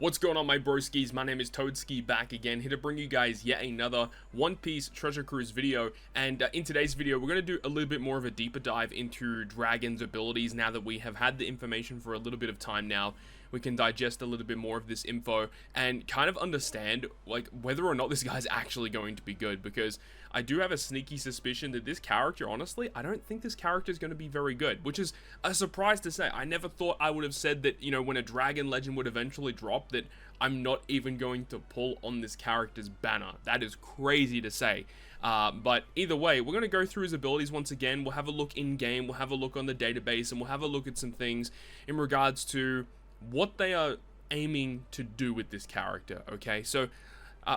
What's going on, my broskiis? My name is TheLordShiro, back again, here to bring you guys yet another One Piece Treasure Cruise video. And in today's video, we're going to do a little bit more of a deeper dive into Dragon's abilities. Now that we have had the information for a little bit of time now, we can digest a little bit more of this info and kind of understand like whether or not this guy's actually going to be good, because I do have a sneaky suspicion that this character, honestly, I don't think this character is going to be very good, which is a surprise to say. I never thought I would have said that, you know, when a dragon legend would eventually drop, that I'm not even going to pull on this character's banner. That is crazy to say. But either way, we're going to go through his abilities once again. We'll have a look in game, we'll have a look on the database, and we'll have a look at some things in regards to what they are aiming to do with this character, okay? So,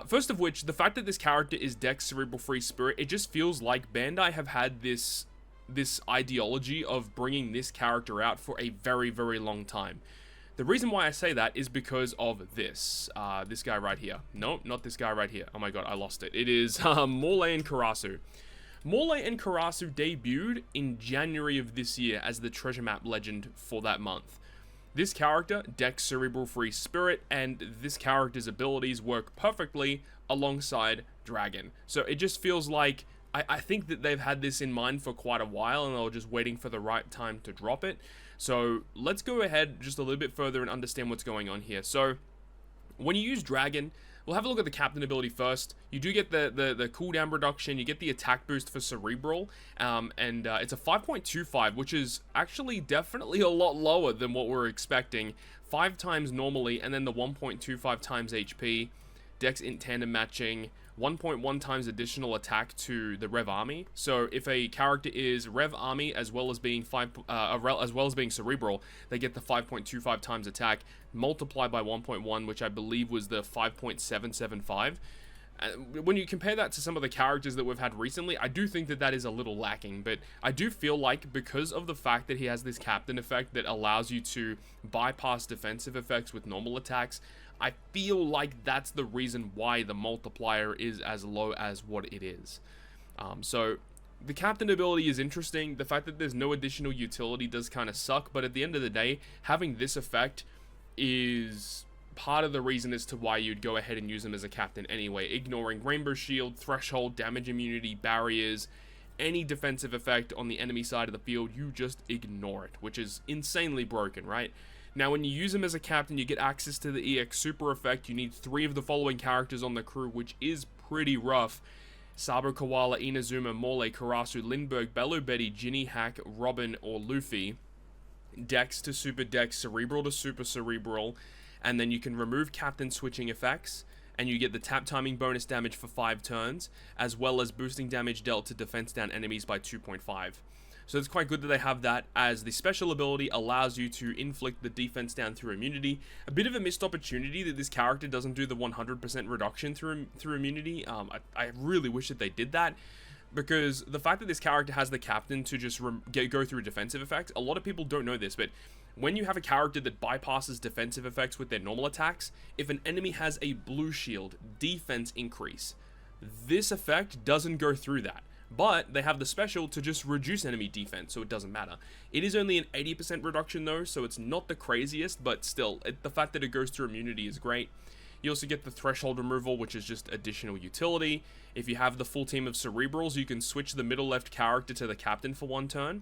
first of which, the fact that this character is Dex Cerebral Free Spirit, it just feels like Bandai have had this ideology of bringing this character out for a very, very long time. The reason why I say that is because of this guy right here. No, not this guy right here. Oh my god, I lost it. It is Morley and Karasu. Morley and Karasu debuted in January of this year as the treasure map legend for that month. This character, Dex Cerebral Free Spirit, and this character's abilities work perfectly alongside Dragon. So it just feels like, I think that they've had this in mind for quite a while and they were just waiting for the right time to drop it. So let's go ahead just a little bit further and understand what's going on here. So when you use Dragon, we'll have a look at the captain ability first. You do get the cooldown reduction, you get the attack boost for Cerebral, and it's a 5.25, which is actually definitely a lot lower than what we're expecting. 5 times normally, and then the 1.25 times HP, Dex Int Tandem matching, 1.1 times additional attack to the Rev Army. So if a character is Rev Army as well as being Cerebral, they get the 5.25 times attack multiplied by 1.1, which I believe was the 5.775. When you compare that to some of the characters that we've had recently, I do think that that is a little lacking, but I do feel like because of the fact that he has this captain effect that allows you to bypass defensive effects with normal attacks, I feel like that's the reason why the multiplier is as low as what it is. So the captain ability is interesting. The fact that there's no additional utility does kind of suck, but at the end of the day, having this effect is part of the reason as to why you'd go ahead and use him as a captain anyway, ignoring Rainbow Shield, Threshold, damage immunity, barriers, any defensive effect on the enemy side of the field, you just ignore it, which is insanely broken, right? Now, when you use him as a captain, you get access to the EX Super Effect. You need 3 of the following characters on the crew, which is pretty rough. Sabo, Koala, Inazuma, Morley, Karasu, Lindbergh, Bello Betty, Ginny, Hack, Robin, or Luffy. Dex to Super Dex, Cerebral to Super Cerebral. And then you can remove captain switching effects, and you get the tap timing bonus damage for 5 turns, as well as boosting damage dealt to defense down enemies by 2.5. So it's quite good that they have that, as the special ability allows you to inflict the defense down through immunity. A bit of a missed opportunity that this character doesn't do the 100% reduction through immunity. I really wish that they did that, because the fact that this character has the captain to just go through defensive effects, a lot of people don't know this, but when you have a character that bypasses defensive effects with their normal attacks, if an enemy has a blue shield, defense increase, this effect doesn't go through that. But they have the special to just reduce enemy defense, so it doesn't matter. It is only an 80% reduction though, so it's not the craziest, but still, the fact that it goes through immunity is great. You also get the threshold removal, which is just additional utility. If you have the full team of Cerebrals, you can switch the middle left character to the captain for 1 turn,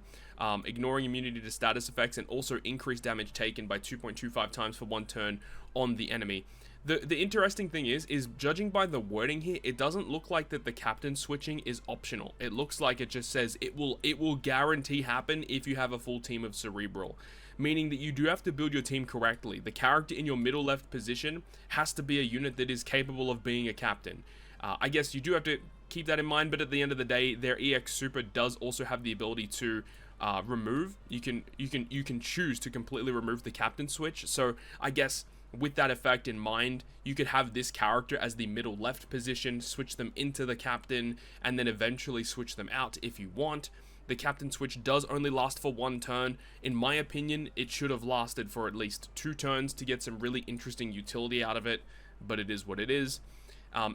ignoring immunity to status effects, and also increase damage taken by 2.25 times for 1 turn on the enemy. The interesting thing is judging by the wording here, it doesn't look like that the captain switching is optional. It looks like it just says it will guarantee happen if you have a full team of Cerebral, meaning that you do have to build your team correctly. The character in your middle left position has to be a unit that is capable of being a captain. I guess you do have to keep that in mind, but at the end of the day, their EX Super does also have the ability to remove. You can choose to completely remove the captain switch. So I guess with that effect in mind, you could have this character as the middle left position, switch them into the captain, and then eventually switch them out if you want. The captain switch does only last for 1 turn. In my opinion, it should have lasted for at least 2 turns to get some really interesting utility out of it, but it is what it is.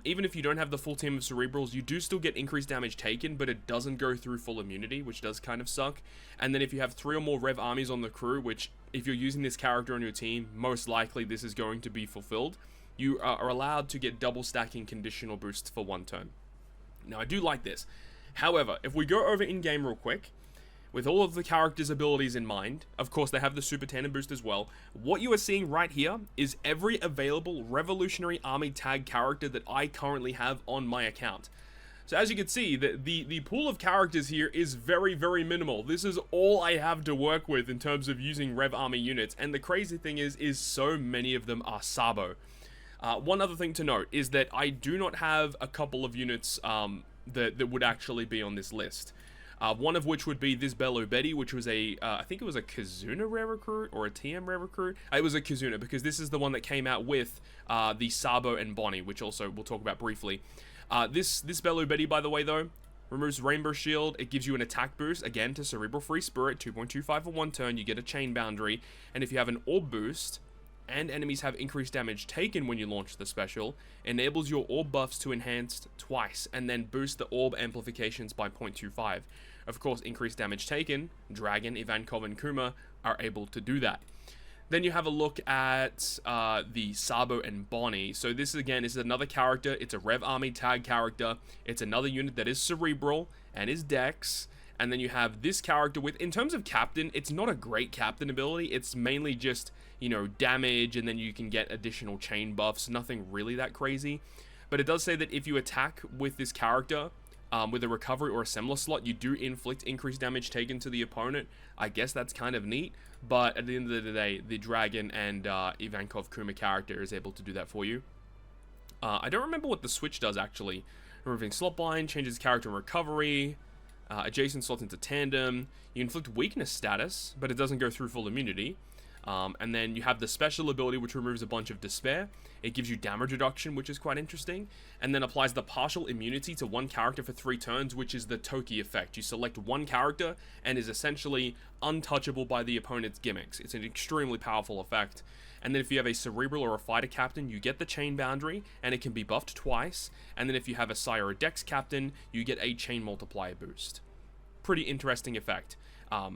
Even if you don't have the full team of Cerebrals, you do still get increased damage taken, but it doesn't go through full immunity, which does kind of suck. And then if you have 3 or more Rev armies on the crew, which if you're using this character on your team, most likely this is going to be fulfilled. You are allowed to get double stacking conditional boosts for 1 turn. Now, I do like this. However, if we go over in-game real quick, with all of the characters' abilities in mind, of course they have the Super Tandem boost as well, what you are seeing right here is every available Revolutionary Army tag character that I currently have on my account. So as you can see, the pool of characters here is very, very minimal. This is all I have to work with in terms of using Rev Army units, and the crazy thing is so many of them are Sabo. One other thing to note is that I do not have a couple of units that would actually be on this list. One of which would be this Bello Betty, which was I think it was a Kizuna rare recruit or a TM rare recruit. It was a Kizuna because this is the one that came out with the Sabo and Bonnie, which also we'll talk about briefly. This Bello Betty, by the way, though, removes Rainbow Shield. It gives you an attack boost, again, to Cerebral Free Spirit, 2.25 for 1 turn. You get a Chain Boundary, and if you have an Orb boost, and enemies have increased damage taken when you launch the special, enables your Orb buffs to enhance twice, and then boost the Orb amplifications by 0.25. Of course, increased damage taken, Dragon, Ivankov, and Kuma are able to do that. Then you have a look at the Sabo and Bonnie. So this, again, is another character. It's a Rev Army tag character. It's another unit that is Cerebral and is Dex. And then you have this character with, in terms of Captain, it's not a great Captain ability. It's mainly just, you know, damage, and then you can get additional chain buffs. Nothing really that crazy. But it does say that if you attack with this character, with a recovery or a similar slot, you do inflict increased damage taken to the opponent. I guess that's kind of neat, but at the end of the day, the Dragon and Ivankov Kuma character is able to do that for you. I don't remember what the switch does, actually. Removing slot blind, changes character and recovery, adjacent slots into tandem. You inflict weakness status, but it doesn't go through full immunity. And then you have the special ability, which removes a bunch of despair. It gives you damage reduction, which is quite interesting, and then applies the partial immunity to 1 character for 3 turns, which is the Toki effect. You select 1 character and is essentially untouchable by the opponent's gimmicks. It's an extremely powerful effect. And then if you have a Cerebral or a Fighter Captain, you get the Chain Boundary, and it can be buffed twice. And then if you have a Sire or Dex Captain, you get a Chain Multiplier boost. Pretty interesting effect.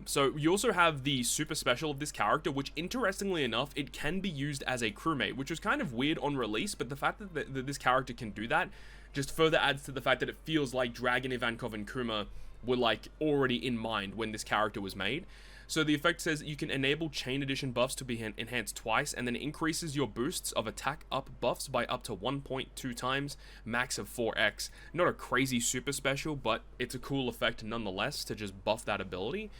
So you also have the super special of this character, which interestingly enough, it can be used as a crewmate, which was kind of weird on release, but the fact that this character can do that just further adds to the fact that it feels like Dragon, Ivankov, and Kuma were like already in mind when this character was made. So the effect says you can enable Chain Addition buffs to be enhanced twice, and then increases your boosts of attack up buffs by up to 1.2 times, max of 4x. Not a crazy super special, but it's a cool effect nonetheless to just buff that ability.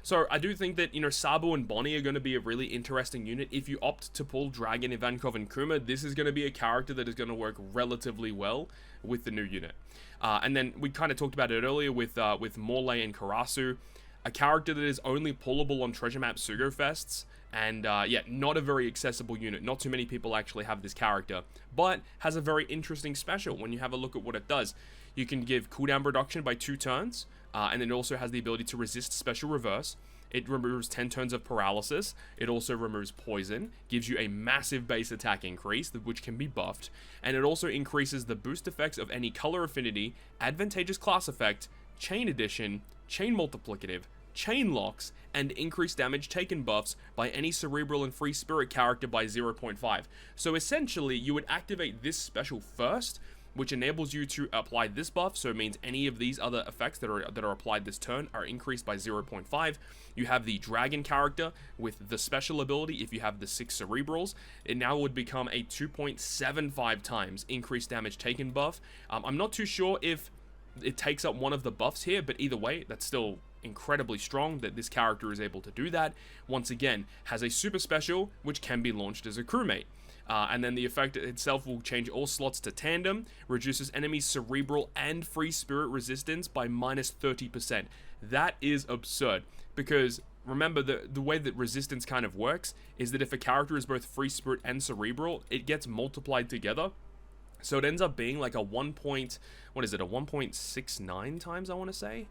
So I do think that, you know, Sabo and Bonnie are going to be a really interesting unit. If you opt to pull Dragon, Ivankov, and Kuma, this is going to be a character that is going to work relatively well with the new unit. And then we kind of talked about it earlier with Morley and Karasu. A character that is only pullable on Treasure Map Sugo Fests, and yeah, not a very accessible unit. Not too many people actually have this character, but has a very interesting special when you have a look at what it does. You can give cooldown reduction by 2 turns, and it also has the ability to resist special reverse. It removes 10 turns of paralysis. It also removes poison, gives you a massive base attack increase, which can be buffed, and it also increases the boost effects of any color affinity, advantageous class effect, chain addition, chain multiplicative, chain locks, and increased damage taken buffs by any Cerebral and Free Spirit character by 0.5. So essentially, you would activate this special first, which enables you to apply this buff, so it means any of these other effects that are applied this turn are increased by 0.5. You have the Dragon character with the special ability. If you have the 6 Cerebrals, it now would become a 2.75 times increased damage taken buff. I'm not too sure if it takes up one of the buffs here, but either way, that's still incredibly strong that this character is able to do that. Once again, has a super special, which can be launched as a crewmate. And then the effect itself will change all slots to tandem, reduces enemies' Cerebral and Free Spirit resistance by minus 30%. That is absurd, because remember, the way that resistance kind of works is that if a character is both Free Spirit and Cerebral, it gets multiplied together. So it ends up being like a 1.69 times, I want to say?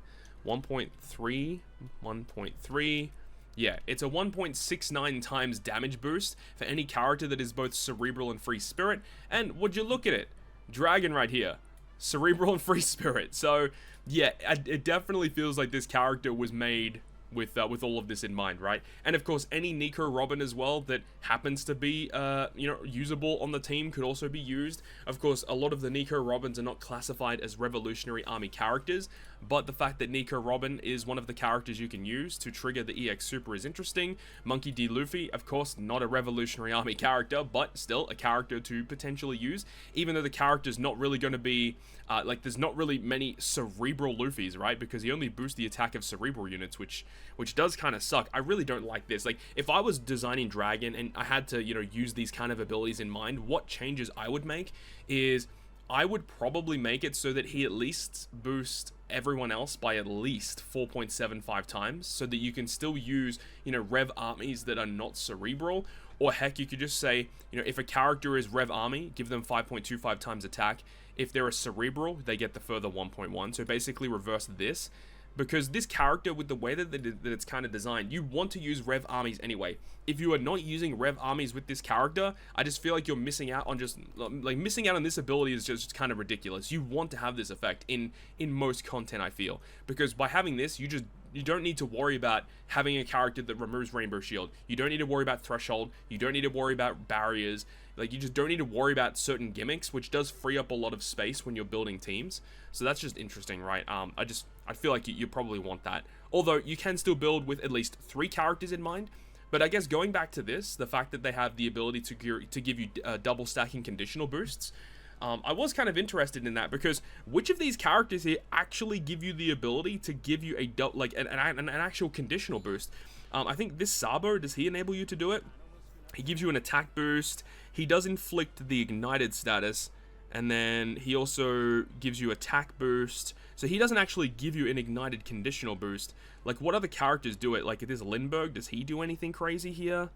1.3. Yeah, it's a 1.69 times damage boost for any character that is both Cerebral and Free Spirit. And would you look at it? Dragon right here. Cerebral and Free Spirit. So, yeah, it definitely feels like this character was made with all of this in mind, right? And of course, any Nico Robin as well that happens to be, you know, usable on the team could also be used. Of course, a lot of the Nico Robins are not classified as Revolutionary Army characters, but the fact that Nico Robin is one of the characters you can use to trigger the EX Super is interesting. Monkey D. Luffy, of course, not a Revolutionary Army character, but still a character to potentially use, even though the character's not really going to be, like, there's not really many Cerebral Luffys, right? Because he only boosts the attack of Cerebral units, which does kind of suck. I really don't like this. Like, if I was designing Dragon and I had to, you know, use these kind of abilities in mind, what changes I would make is I would probably make it so that he at least boosts everyone else by at least 4.75 times, so that you can still use, you know, Rev armies that are not Cerebral. Or heck, you could just say, you know, if a character is Rev Army, give them 5.25 times attack. If they're a Cerebral, they get the further 1.1. So basically reverse this. Because this character, with the way that it's kind of designed, you want to use Rev Armies anyway. If you are not using Rev Armies with this character, I just feel like you're missing out on missing out on this ability is just kind of ridiculous. You want to have this effect in most content, I feel. Because by having this, you don't need to worry about having a character that removes Rainbow Shield. You don't need to worry about Threshold. You don't need to worry about barriers. Like, you just don't need to worry about certain gimmicks, which does free up a lot of space when you're building teams. So that's just interesting, right? I feel like you probably want that. Although, you can still build with at least 3 characters in mind. But I guess going back to this, the fact that they have the ability to give you double stacking conditional boosts, I was kind of interested in that, because which of these characters here actually give you the ability to give you an actual conditional boost? I think this Sabo, does he enable you to do it? He gives you an attack boost. He does inflict the ignited status, and then he also gives you attack boost. So he doesn't actually give you an ignited conditional boost. Like, what other characters do it? Like, this Lindbergh, does he do anything crazy here?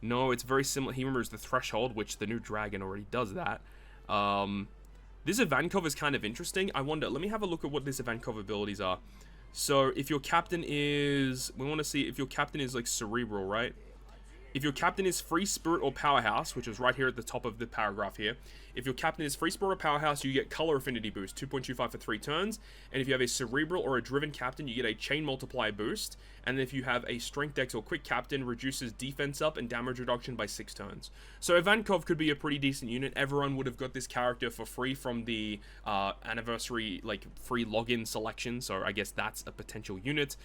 No, it's very similar. He removes the Threshold, which the new Dragon already does that. This Ivankov is kind of interesting. I wonder, let me have a look at what this Ivankov abilities are. So if your captain is, we want to see if your captain is like Cerebral, right? If your captain is Free Spirit or Powerhouse, which is right here at the top of the paragraph here. If your captain is Free Spirit or Powerhouse, you get Color Affinity boost, 2.25 for 3 turns. And if you have a Cerebral or a Driven captain, you get a Chain Multiplier boost. And if you have a Strength Dex or Quick captain, reduces defense up and damage reduction by 6 turns. So Ivankov could be a pretty decent unit. Everyone would have got this character for free from the anniversary, like, free login selection. So I guess that's a potential unit.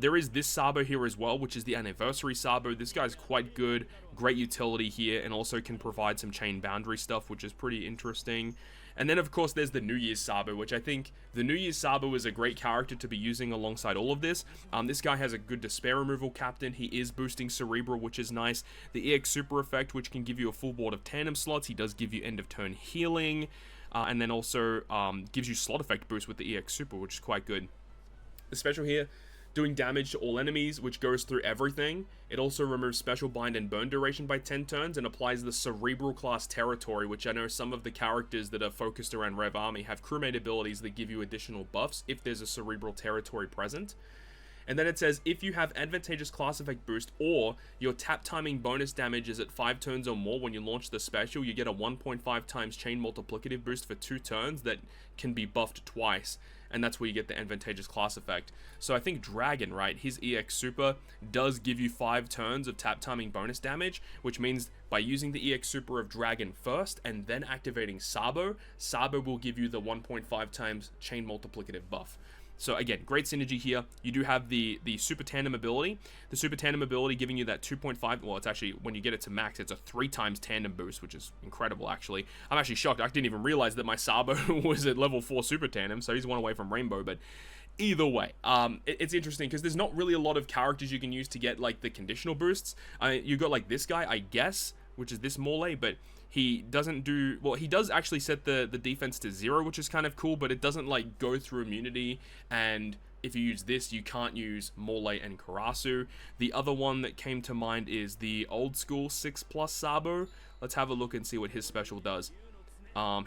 There is this Sabo here as well, which is the Anniversary Sabo. This guy's quite good, great utility here, and also can provide some chain boundary stuff, which is pretty interesting. And then, of course, there's the New Year's Sabo, which I think the New Year's Sabo is a great character to be using alongside all of this. This guy has a good Despair Removal captain. He is boosting Cerebral, which is nice. The EX Super effect, which can give you a full board of tandem slots. He does give you end of turn healing, and then also gives you slot effect boost with the EX Super, which is quite good. The special here, doing damage to all enemies, which goes through everything. It also removes Special Bind and Burn duration by 10 turns and applies the Cerebral class territory, which I know some of the characters that are focused around Rev Army have crewmate abilities that give you additional buffs if there's a Cerebral territory present. And then it says, if you have advantageous class effect boost or your tap timing bonus damage is at 5 turns or more when you launch the special, you get a 1.5 times chain multiplicative boost for 2 turns that can be buffed twice. And that's where you get the advantageous class effect. So I think Dragon, right, his EX Super does give you 5 turns of tap timing bonus damage, which means by using the EX Super of Dragon first and then activating Sabo, Sabo will give you the 1.5 times chain multiplicative buff. So again, great synergy here. You do have the Super Tandem ability. The Super Tandem ability giving you that 2.5, well, it's actually, when you get it to max, it's a 3 times tandem boost, which is incredible, actually. I'm actually shocked. I didn't even realize that my Sabo was at level 4 Super Tandem, so he's one away from Rainbow, but either way, it's interesting because there's not really a lot of characters you can use to get, like, the conditional boosts. You got, like, this guy, I guess, which is this Morley, but he doesn't do, well, he does actually set the defense to 0, which is kind of cool, but it doesn't, like, go through immunity, and if you use this, you can't use Morley and Karasu. The other one that came to mind is the old school 6+ Sabo. Let's have a look and see what his special does.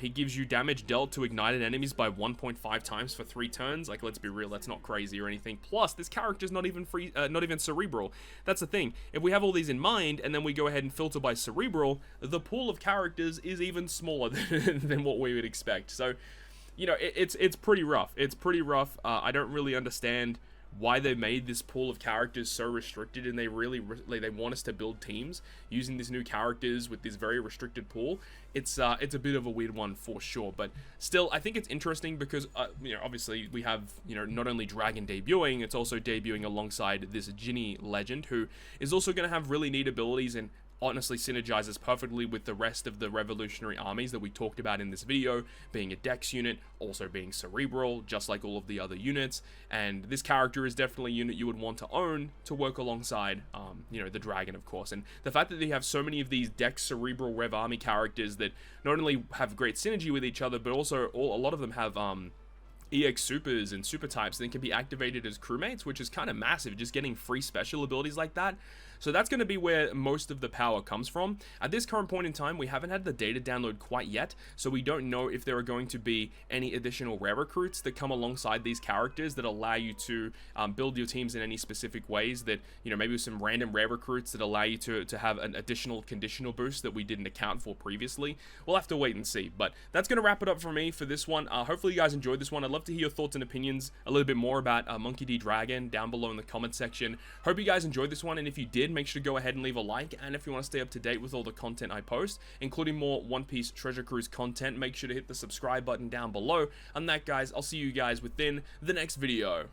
He gives you damage dealt to ignited enemies by 1.5 times for 3 turns. Like, let's be real, that's not crazy or anything. Plus, this character's not even not even Cerebral. That's the thing. If we have all these in mind, and then we go ahead and filter by Cerebral, the pool of characters is even smaller than what we would expect. So, you know, it's pretty rough. It's pretty rough. I don't really understand why they made this pool of characters so restricted, and they really they want us to build teams using these new characters with this very restricted pool. It's a bit of a weird one for sure, but still I think it's interesting because you know, obviously we have, you know, not only Dragon debuting, it's also debuting alongside this Ginny legend who is also going to have really neat abilities and honestly synergizes perfectly with the rest of the revolutionary armies that we talked about in this video, being a dex unit, also being cerebral, just like all of the other units. And this character is definitely a unit you would want to own to work alongside, you know, the dragon, of course. And the fact that they have so many of these dex cerebral rev army characters that not only have great synergy with each other, but also a lot of them have EX supers and super types that can be activated as crewmates, which is kind of massive, just getting free special abilities like that. So that's going to be where most of the power comes from. At this current point in time, we haven't had the data download quite yet, so we don't know if there are going to be any additional rare recruits that come alongside these characters that allow you to build your teams in any specific ways, that, you know, maybe some random rare recruits that allow you to have an additional conditional boost that we didn't account for previously. We'll have to wait and see, but that's going to wrap it up for me for this one. Hopefully you guys enjoyed this one. I'd love to hear your thoughts and opinions a little bit more about Monkey D. Dragon down below in the comment section. Hope you guys enjoyed this one, and if you did, make sure to go ahead and leave a like. And if you want to stay up to date with all the content I post, including more One Piece Treasure Cruise content, make sure to hit the subscribe button down below. And that, guys, I'll see you guys within the next video.